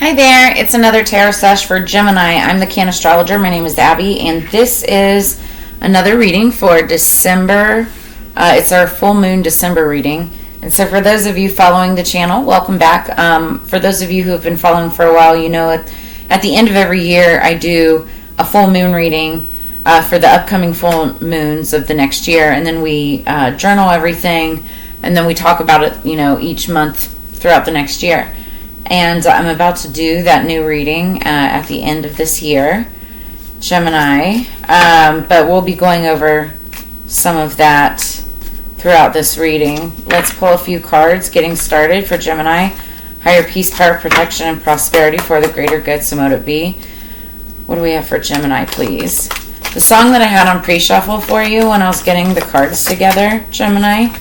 Hi there, it's another tarot sesh for Gemini. I'm the Can Astrologer. My name is Abby, and this is another reading for December. It's our full moon December reading. And so for those of you following the channel, welcome back. For those of you who have been following for a while, you know at the end of every year I do a full moon reading for the upcoming full moons of the next year, and then we journal everything, and then we talk about it, each month throughout the next year. And I'm about to do that new reading at the end of this year, Gemini, but we'll be going over some of that throughout this reading. Let's pull a few cards, getting started for Gemini. Higher peace, power, protection, and prosperity for the greater good, so mote it be. What do we have for Gemini, please? The song that I had on pre-shuffle for you when I was getting the cards together, Gemini,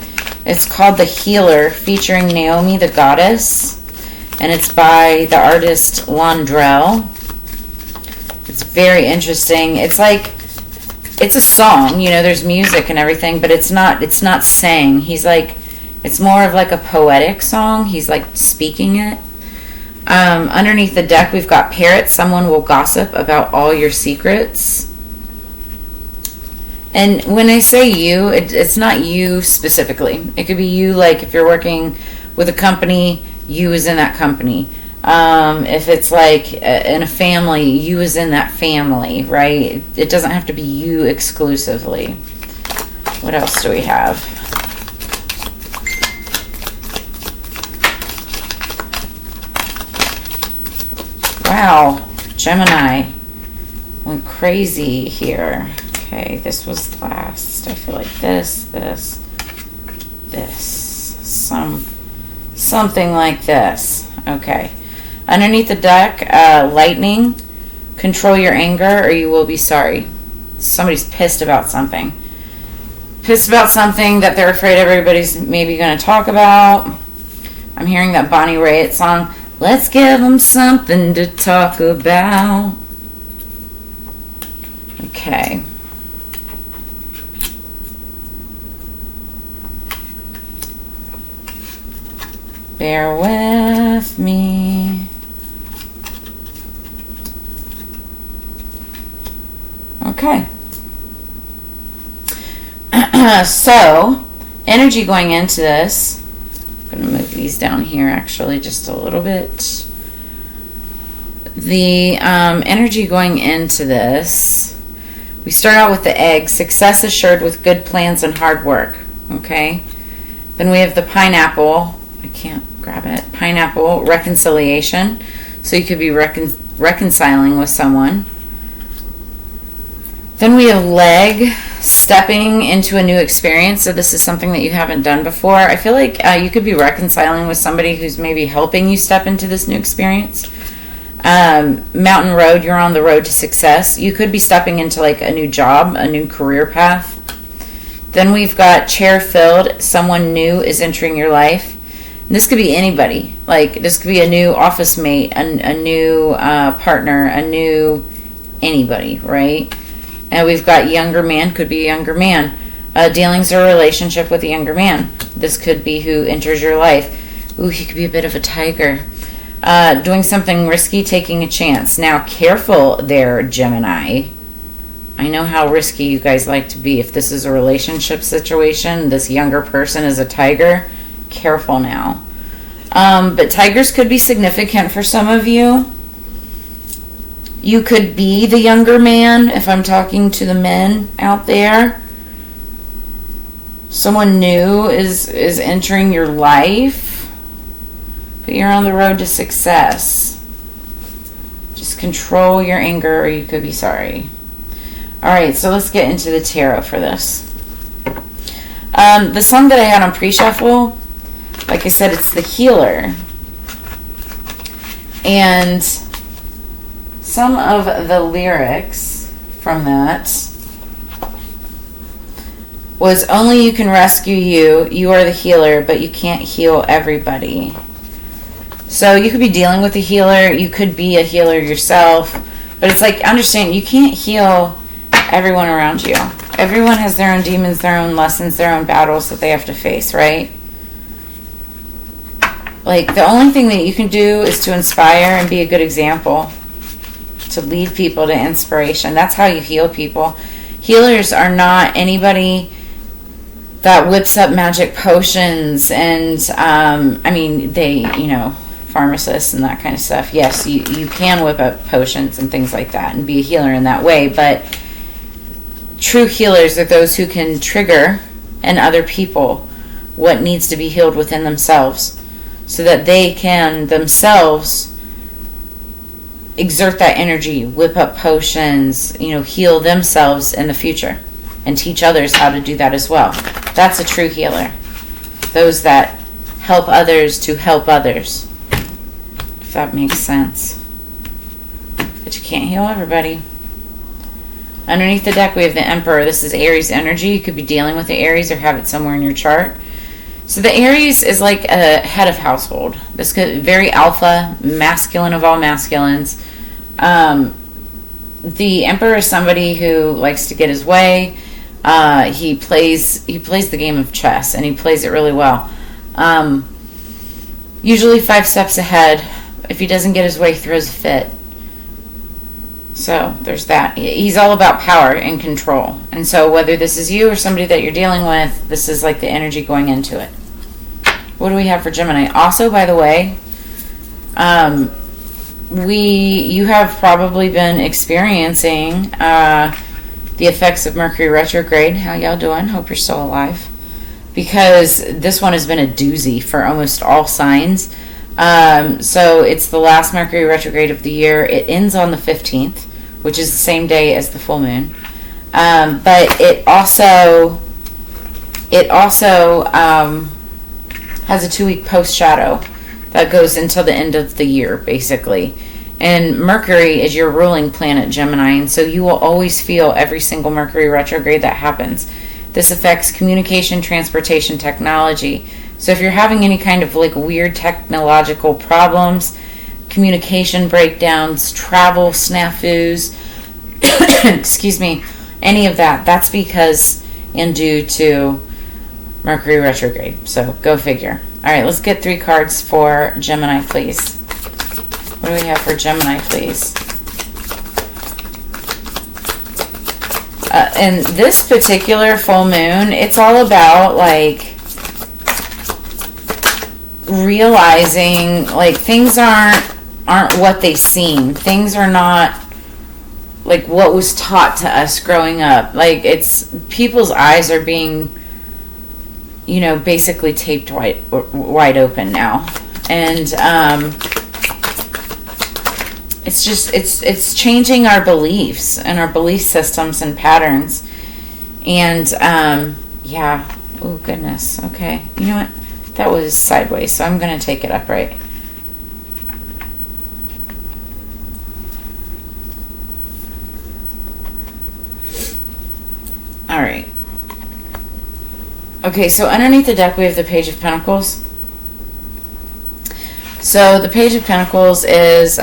it's called The Healer, featuring Naomi the Goddess. And it's by the artist Londrell. It's very interesting. It's a song, there's music and everything, but it's not sang. It's more of like a poetic song. He's like speaking it. Underneath the deck, we've got Parrot. Someone will gossip about all your secrets. And when I say you, it's not you specifically. It could be you, like if you're working with a company, you is in that company. If it's like in a family, you is in that family, right? It doesn't have to be you exclusively. What else do we have? Wow, Gemini went crazy here. Okay, this was last. I feel like this. Something like this. Okay. Underneath the deck, lightning. Control your anger or you will be sorry. Somebody's pissed about something. Pissed about something that they're afraid everybody's maybe going to talk about. I'm hearing that Bonnie Raitt song, Let's Give Them Something to Talk About. Okay. Bear with me. Okay. So, energy going into this. I'm going to move these down here actually just a little bit. The energy going into this. We start out with the egg. Success assured with good plans and hard work. Okay. Then we have the pineapple. I can't grab it. Pineapple, reconciliation. So you could be reconciling with someone. Then we have leg, stepping into a new experience. So this is something that you haven't done before. I feel like you could be reconciling with somebody who's maybe helping you step into this new experience. Mountain road, you're on the road to success. You could be stepping into like a new job, a new career path. Then we've got chair filled, someone new is entering your life. This could be anybody. Like, this could be a new office mate, a new partner, a new anybody, right? And we've got younger man, could be a younger man. Dealings or relationship with a younger man. This could be who enters your life. Ooh, he could be a bit of a tiger. Doing something risky, taking a chance. Now, careful there, Gemini. I know how risky you guys like to be. If this is a relationship situation, this younger person is a tiger, careful now. But tigers could be significant for some of you. You could be the younger man if I'm talking to the men out there. Someone new is entering your life, but you're on the road to success. Just control your anger or you could be sorry. Alright, so let's get into the tarot for this. The song that I had on pre-shuffle, like I said, it's The Healer. And some of the lyrics from that was, only you can rescue you. You are the healer, but you can't heal everybody. So you could be dealing with a healer. You could be a healer yourself. But it's like, understand, you can't heal everyone around you. Everyone has their own demons, their own lessons, their own battles that they have to face, right? like, the only thing that you can do is to inspire and be a good example, to lead people to inspiration. That's how you heal people. Healers are not anybody that whips up magic potions and, I mean, they, pharmacists and that kind of stuff. Yes, you can whip up potions and things like that and be a healer in that way, but true healers are those who can trigger in other people what needs to be healed within themselves, so that they can themselves exert that energy, whip up potions, heal themselves in the future, and teach others how to do that as well. That's a true healer. Those that help others to help others. If that makes sense. But you can't heal everybody. Underneath the deck, we have the Emperor. This is Aries energy. You could be dealing with the Aries or have it somewhere in your chart. So the Aries is like a head of household. This could be very alpha, masculine of all masculines. The Emperor is somebody who likes to get his way. He plays the game of chess, and he plays it really well. Usually 5 steps ahead. If he doesn't get his way, he throws a fit. So there's that. He's all about power and control. And so whether this is you or somebody that you're dealing with, this is like the energy going into it. What do we have for Gemini? Also, by the way, you have probably been experiencing the effects of Mercury retrograde. How y'all doing? Hope you're still alive. Because this one has been a doozy for almost all signs. So it's the last Mercury retrograde of the year. It ends on the 15th, which is the same day as the full moon. But it also has a 2-week post shadow that goes until the end of the year, basically. And Mercury is your ruling planet, Gemini, and so you will always feel every single Mercury retrograde that happens. This affects communication, transportation, technology. So if you're having any kind of like weird technological problems, communication breakdowns, travel snafus, excuse me, any of that, that's because and due to Mercury retrograde. So go figure. All right, let's get 3 cards for Gemini, please. What do we have for Gemini, please? And this particular full moon, it's all about like realizing like things aren't what they seem. Things are not like what was taught to us growing up. Like it's people's eyes are being basically taped wide open now. And it's changing our beliefs and our belief systems and patterns. And yeah. Oh goodness. Okay. You know what? That was sideways, so I'm going to take it upright. All right. Okay, so underneath the deck we have the Page of Pentacles. So the Page of Pentacles is,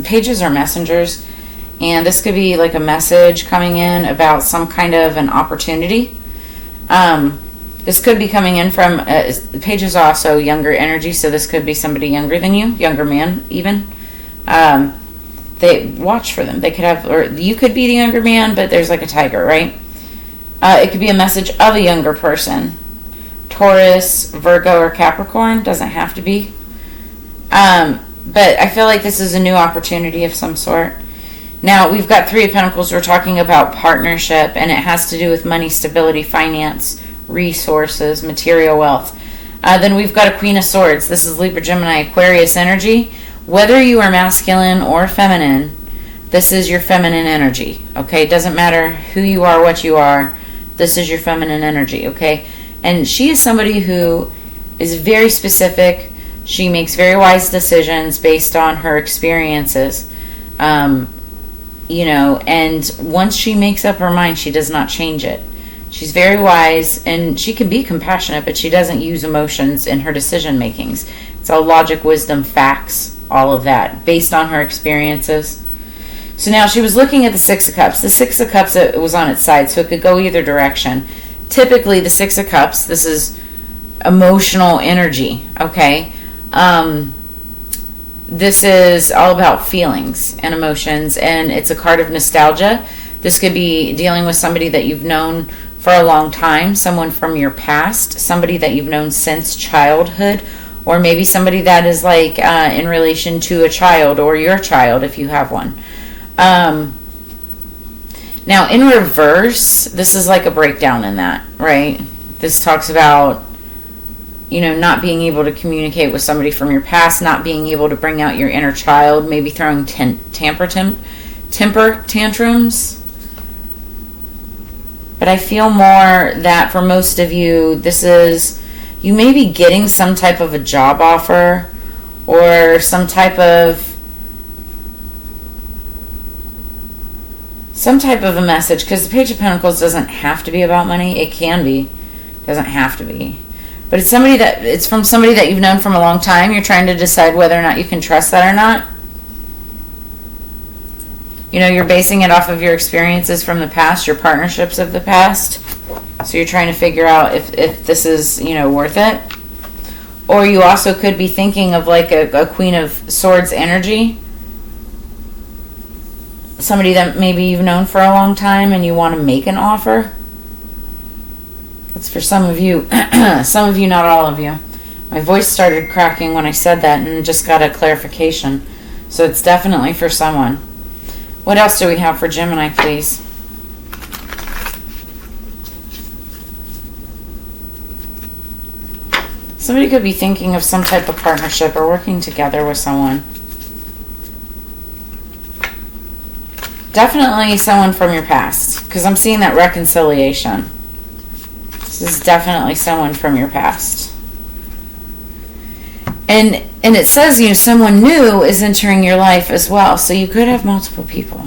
pages are messengers, and this could be like a message coming in about some kind of an opportunity. This could be coming in from, the page is also younger energy, so this could be somebody younger than you, younger man even. They watch for them. They could have, or you could be the younger man, but there's like a tiger, right? It could be a message of a younger person. Taurus, Virgo, or Capricorn, doesn't have to be. But I feel like this is a new opportunity of some sort. Now, we've got 3 of Pentacles. We're talking about partnership, and it has to do with money, stability, finance, resources, material wealth. Then we've got a Queen of Swords. This is Libra, Gemini, Aquarius energy. Whether you are masculine or feminine, this is your feminine energy, okay? It doesn't matter who you are, what you are. This is your feminine energy, okay? And she is somebody who is very specific. She makes very wise decisions based on her experiences. And once she makes up her mind, she does not change it. She's very wise, and she can be compassionate, but she doesn't use emotions in her decision makings. It's all logic, wisdom, facts, all of that, based on her experiences. So now she was looking at the 6 of Cups. The 6 of Cups, it was on its side, so it could go either direction. Typically, the 6 of Cups, this is emotional energy, okay? This is all about feelings and emotions, and it's a card of nostalgia. This could be dealing with somebody that you've known for a long time, someone from your past, somebody that you've known since childhood, or maybe somebody that is like in relation to a child or your child if you have one. Now in reverse, this is like a breakdown in that, right? This talks about, you know, not being able to communicate with somebody from your past, not being able to bring out your inner child, maybe throwing temper tantrums. But I feel more that for most of you, this is, you may be getting some type of a job offer or some type of a message, because the Page of Pentacles doesn't have to be about money. It can be. Doesn't have to be. But it's from somebody that you've known from a long time. You're trying to decide whether or not you can trust that or not. You know, you're basing it off of your experiences from the past, your partnerships of the past. So you're trying to figure out if this is, you know, worth it. Or you also could be thinking of like a Queen of Swords energy. Somebody that maybe you've known for a long time and you want to make an offer. That's for some of you. Some of you, not all of you. My voice started cracking when I said that and just got a clarification. So it's definitely for someone. What else do we have for Gemini, please? Somebody could be thinking of some type of partnership or working together with someone. Definitely someone from your past, because I'm seeing that reconciliation. This is definitely someone from your past. And it says, you know, someone new is entering your life as well. So you could have multiple people.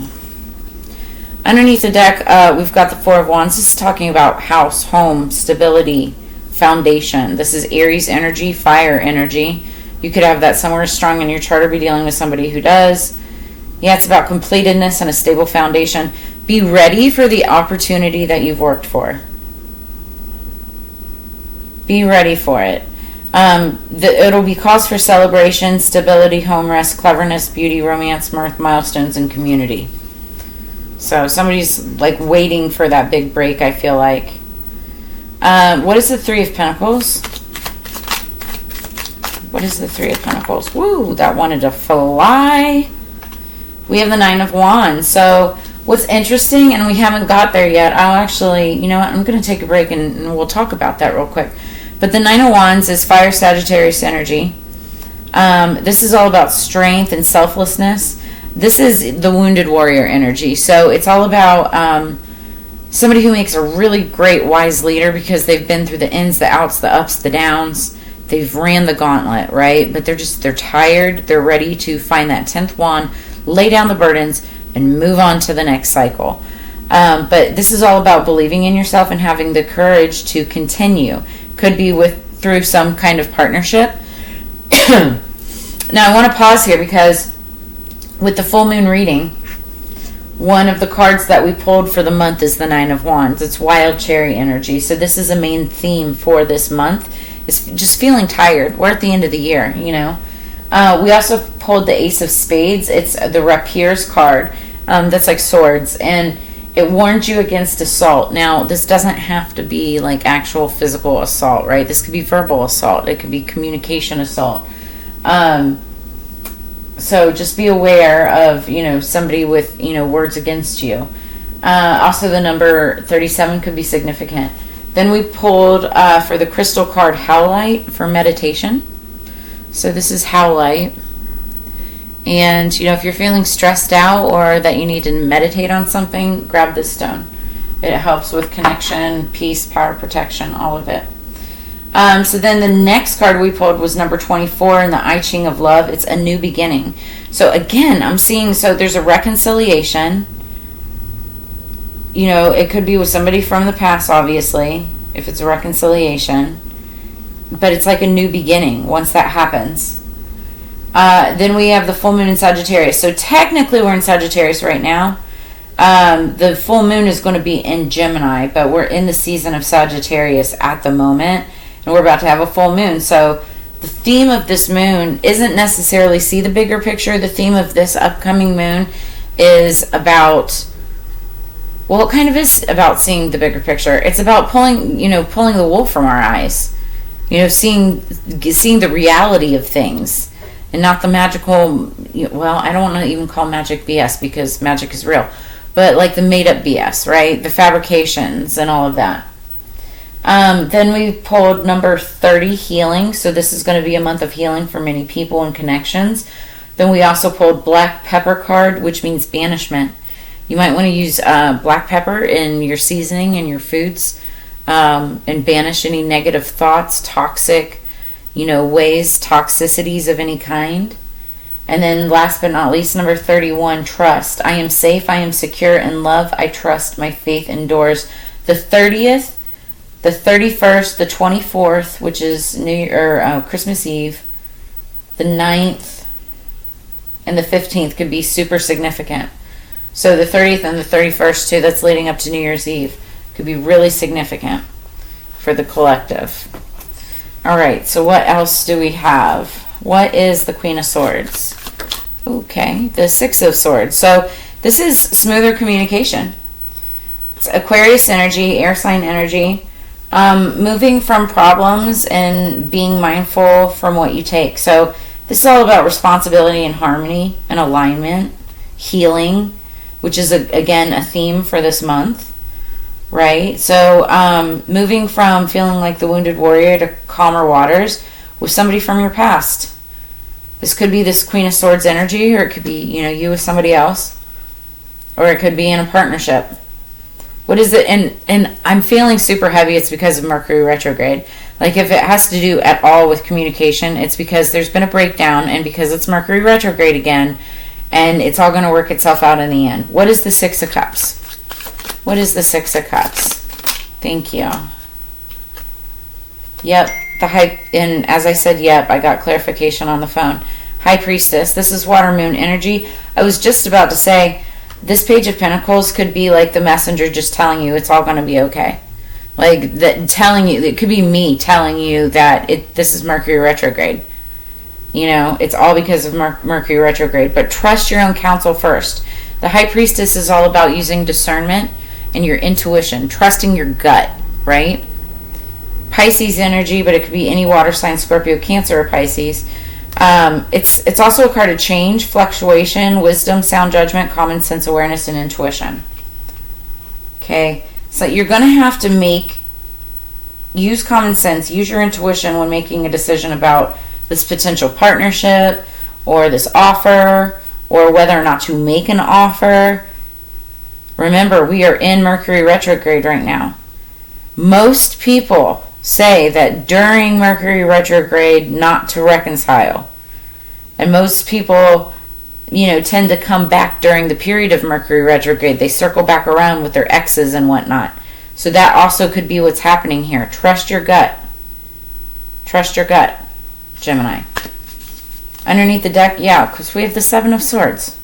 Underneath the deck, we've got the Four of Wands. This is talking about house, home, stability, foundation. This is Aries energy, fire energy. You could have that somewhere strong in your chart or be dealing with somebody who does. Yeah, it's about completedness and a stable foundation. Be ready for the opportunity that you've worked for. Be ready for it. It'll be cause for celebration, stability, home rest, cleverness, beauty, romance, mirth, milestones, and community. So somebody's like waiting for that big break, I feel like. What is the Three of Pentacles? What is the Three of Pentacles? Woo, that wanted to fly. We have the Nine of Wands. So what's interesting, and we haven't got there yet, I'll actually, you know what, I'm going to take a break and we'll talk about that real quick. But the Nine of Wands is fire Sagittarius energy. This is all about strength and selflessness. This is the wounded warrior energy. So it's all about somebody who makes a really great wise leader because they've been through the ins, the outs, the ups, the downs. They've ran the gauntlet, right? But they're tired. They're ready to find that 10th wand, lay down the burdens, and move on to the next cycle. But this is all about believing in yourself and having the courage to continue. Could be through some kind of partnership. Now I want to pause here because with the full moon reading, one of the cards that we pulled for the month is the Nine of Wands. It's wild cherry energy. So this is a main theme for this month. It's just feeling tired. We're at the end of the year, you know. We also pulled the Ace of Spades. It's the Rapiers card. That's like swords. And it warns you against assault. Now, this doesn't have to be like actual physical assault, right? This could be verbal assault. It could be communication assault. So just be aware of, you know, somebody with, you know, words against you. Also, the number 37 could be significant. Then we pulled for the crystal card Howlite for meditation. So this is Howlite. And, you know, if you're feeling stressed out or that you need to meditate on something, grab this stone. It helps with connection, peace, power, protection, all of it. So then the next card we pulled was number 24 in the I Ching of Love. It's a new beginning. So again, I'm seeing, so there's a reconciliation. You know, it could be with somebody from the past, obviously, if it's a reconciliation. But it's like a new beginning once that happens. Then we have the full moon in Sagittarius. So technically we're in Sagittarius right now. The full moon is going to be in Gemini, but we're in the season of Sagittarius at the moment. And we're about to have a full moon. So the theme of this moon isn't necessarily see the bigger picture. The theme of this upcoming moon is about, well, it kind of is about seeing the bigger picture. It's about pulling the wool from our eyes. Seeing the reality of things and not the magical, well, I don't want to even call magic BS because magic is real, but like the made up BS, right? The fabrications and all of that. Then we pulled number 30, healing. So this is going to be a month of healing for many people and connections. Then we also pulled black pepper card, which means banishment. You might want to use black pepper in your seasoning and your foods, and banish any negative thoughts, toxic, ways, toxicities of any kind. And then last but not least, number 31, trust. I am safe, I am secure in love, I trust, my faith endures. The 30th, the 31st, the 24th, which is Christmas Eve, the 9th, and the 15th could be super significant. So the 30th and the 31st too, that's leading up to New Year's Eve, could be really significant for the collective. All right, so what else do we have? What is the Queen of Swords? Okay, the Six of Swords. So this is smoother communication. It's Aquarius energy, air sign energy. Moving from problems and being mindful from what you take. So this is all about responsibility and harmony and alignment, healing, which is, again, a theme for this month, right? So moving from feeling like the wounded warrior to calmer waters with somebody from your past. This could be this Queen of Swords energy, or it could be, you with somebody else, or it could be in a partnership. What is it? And I'm feeling super heavy. It's because of Mercury retrograde. Like if it has to do at all with communication, it's because there's been a breakdown and because it's Mercury retrograde again, and it's all going to work itself out in the end. What is the Six of Cups? What is the Six of Cups? Thank you. Yep. And as I said, yep, I got clarification on the phone. High Priestess. This is water moon energy. I was just about to say, this Page of Pentacles could be like the messenger just telling you it's all going to be okay. Like that, telling you, it could be me telling you that this is Mercury retrograde. It's all because of Mercury retrograde. But trust your own counsel first. The High Priestess is all about using discernment and your intuition, trusting your gut, right? Pisces energy, but it could be any water sign, Scorpio, Cancer, or Pisces. It's also a card of change, fluctuation, wisdom, sound judgment, common sense awareness, and intuition. Okay, so you're going to have to use common sense, use your intuition when making a decision about this potential partnership or this offer or whether or not to make an offer. Remember, we are in Mercury retrograde right now. Most people say that during Mercury retrograde not to reconcile. And most people, tend to come back during the period of Mercury retrograde. They circle back around with their exes and whatnot. So that also could be what's happening here. Trust your gut. Trust your gut, Gemini. Underneath the deck, yeah, because we have the Seven of Swords.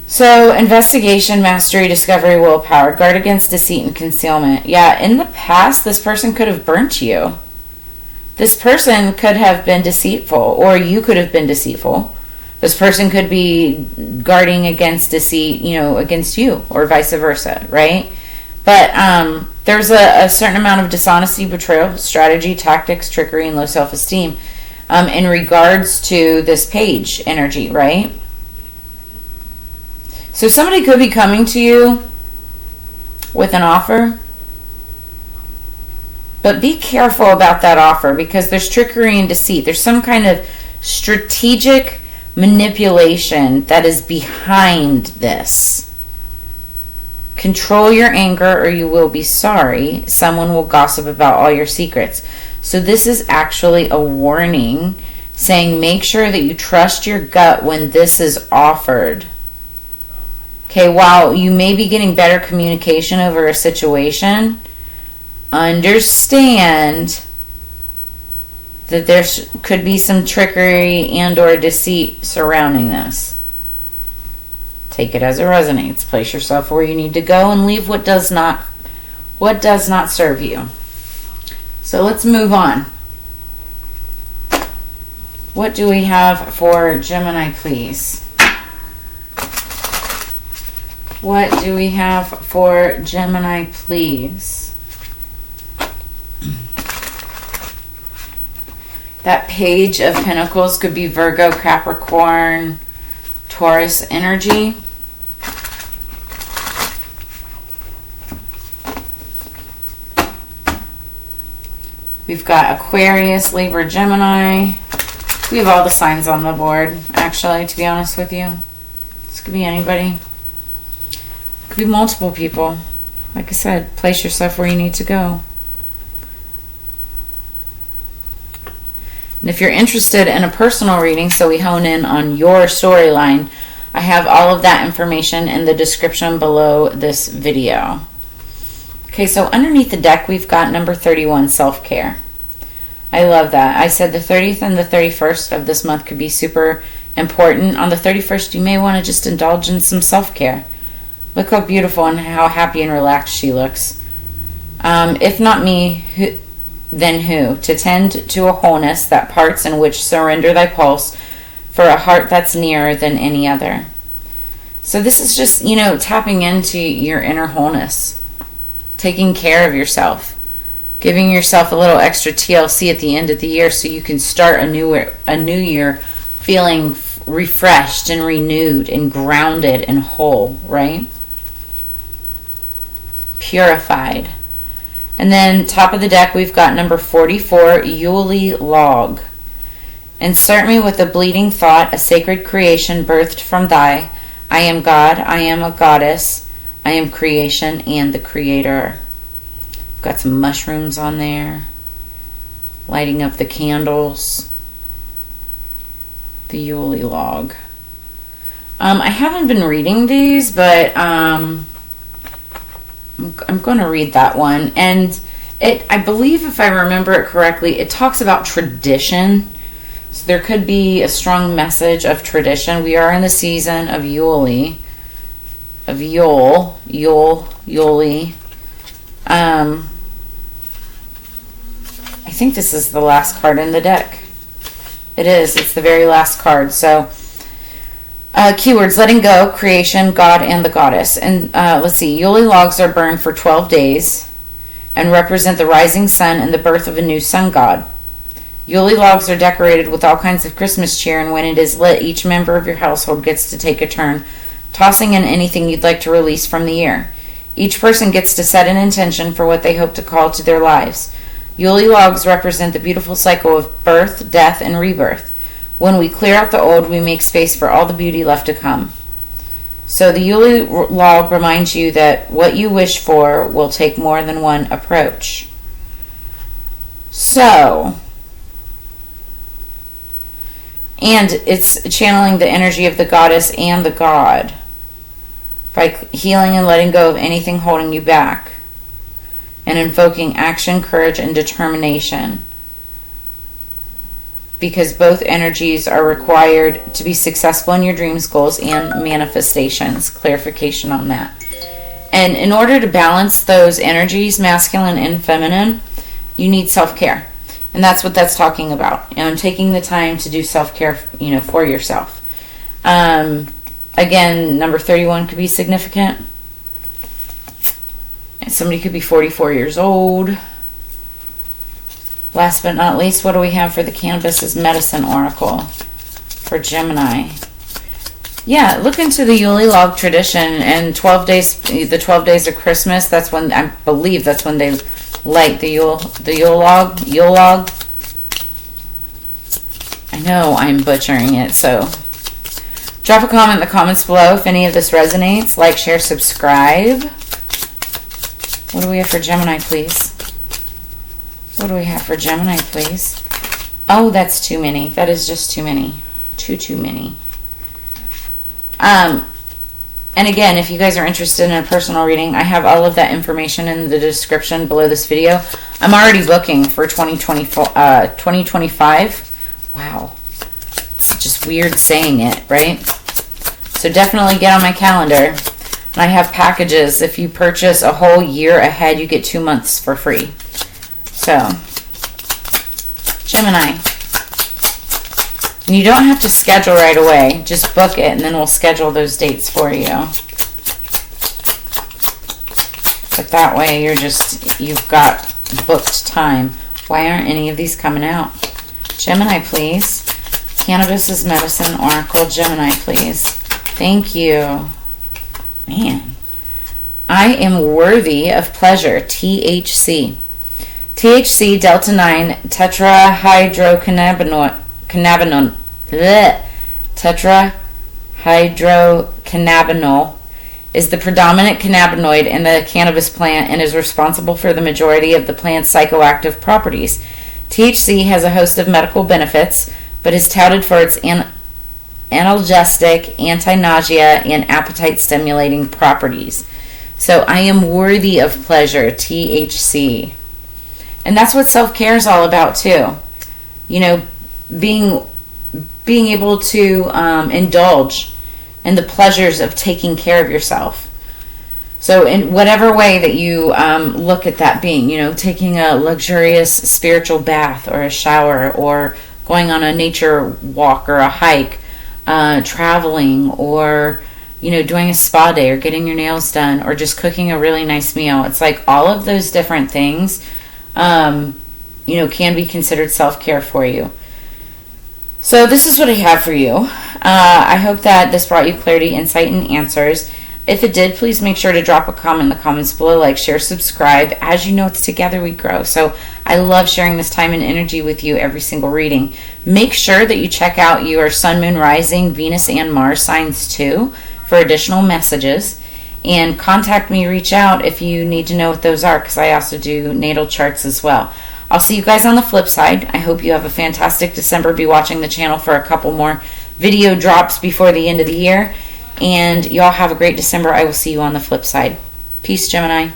So, investigation, mastery, discovery, willpower, guard against deceit and concealment. Yeah, in the past, this person could have burnt you. This person could have been deceitful, or you could have been deceitful. This person could be guarding against deceit, against you, or vice versa, right? But there's a certain amount of dishonesty, betrayal, strategy, tactics, trickery, and low self-esteem in regards to this page energy, right? So somebody could be coming to you with an offer, but be careful about that offer because there's trickery and deceit. There's some kind of strategic manipulation that is behind this. Control your anger or you will be sorry. Someone will gossip about all your secrets. So this is actually a warning saying make sure that you trust your gut when this is offered. Okay, while you may be getting better communication over a situation, understand that there could be some trickery and or deceit surrounding this. Take it as it resonates. Place yourself where you need to go and leave what does not serve you. So let's move on. What do we have for Gemini, please? What do we have for Gemini, please? That Page of Pentacles could be Virgo, Capricorn, Taurus energy. We've got Aquarius, Libra, Gemini. We have all the signs on the board, actually, to be honest with you. This could be anybody. Could be multiple people. Like I said, place yourself where you need to go. And if you're interested in a personal reading, so we hone in on your storyline, I have all of that information in the description below this video. Okay, so underneath the deck, we've got number 31, self-care. I love that. I said the 30th and the 31st of this month could be super important. On the 31st, you may want to just indulge in some self-care. Look how beautiful and how happy and relaxed she looks. If not me, then who? To tend to a wholeness, that parts in which surrender thy pulse, for a heart that's nearer than any other. So this is just, you know, tapping into your inner wholeness. Taking care of yourself. Giving yourself a little extra TLC at the end of the year so you can start a new year feeling refreshed and renewed and grounded and whole, right? Purified. And then top of the deck, we've got number 44, Yule log. Insert me with a bleeding thought, a sacred creation birthed from thy. I am God, I am a goddess, I am creation and the creator. Got some mushrooms on there. Lighting up the candles. The Yule log. I haven't been reading these, but I'm going to read that one. And I believe, if I remember it correctly, it talks about tradition. So there could be a strong message of tradition. We are in the season of Yule. Of Yule. I think this is the last card in the deck. It is. It's the very last card. So, keywords: letting go, creation, God, and the goddess. And let's see. Yule logs are burned for 12 days and represent the rising sun and the birth of a new sun god. Yule logs are decorated with all kinds of Christmas cheer, and when it is lit, each member of your household gets to take a turn tossing in anything you'd like to release from the year. Each person gets to set an intention for what they hope to call to their lives. Yule logs represent the beautiful cycle of birth, death, and rebirth. When we clear out the old, we make space for all the beauty left to come. So the Yule log reminds you that what you wish for will take more than one approach. So, and it's channeling the energy of the goddess and the god by healing and letting go of anything holding you back, and invoking action, courage, and determination, because both energies are required to be successful in your dreams, goals, and manifestations. Clarification on that. And in order to balance those energies, masculine and feminine, you need self-care. And that's what that's talking about. Taking the time to do self-care, for yourself. Again, number 31 could be significant. Somebody could be 44 years old. Last but not least, what do we have for the Cannabis Medicine Oracle for Gemini? Yeah, look into the Yule log tradition and 12 days, the 12 days of Christmas. That's when, I believe that's when they light the Yule log. I know I'm butchering it, so drop a comment in the comments below if any of this resonates. Like, share, subscribe. What do we have for Gemini, please? What do we have for Gemini, please? Oh, that's too many. That is just too many. Too many. And again, if you guys are interested in a personal reading, I have all of that information in the description below this video. I'm already booking for 2025. Wow. It's just weird saying it, right? So definitely get on my calendar. And I have packages. If you purchase a whole year ahead, you get 2 months for free. So, Gemini. And you don't have to schedule right away. Just book it, and then we'll schedule those dates for you. But that way you've got booked time. Why aren't any of these coming out? Gemini, please. Cannabis is medicine, oracle. Gemini, please. Thank you. Man. I am worthy of pleasure. THC. THC, delta 9, tetrahydrocannabinol. Tetrahydrocannabinol is the predominant cannabinoid in the cannabis plant and is responsible for the majority of the plant's psychoactive properties. THC has a host of medical benefits, but is touted for its analgesic, anti-nausea, and appetite-stimulating properties. So I am worthy of pleasure, THC. And that's what self-care is all about, too. You know, being able to indulge in the pleasures of taking care of yourself. So in whatever way that you look at that being, you know, taking a luxurious spiritual bath or a shower, or going on a nature walk or a hike, traveling, or, you know, doing a spa day, or getting your nails done, or just cooking a really nice meal. It's like all of those different things, you know, can be considered self-care for you. So this is what I have for you. I hope that this brought you clarity, insight, and answers. If it did, please make sure to drop a comment in the comments below, like, share, subscribe. As you know, it's together we grow. So I love sharing this time and energy with you every single reading. Make sure that you check out your Sun, Moon, Rising, Venus, and Mars signs too for additional messages. And contact me, reach out if you need to know what those are, because I also do natal charts as well. I'll see you guys on the flip side. I hope you have a fantastic December. Be watching the channel for a couple more video drops before the end of the year. And y'all have a great December. I will see you on the flip side. Peace, Gemini.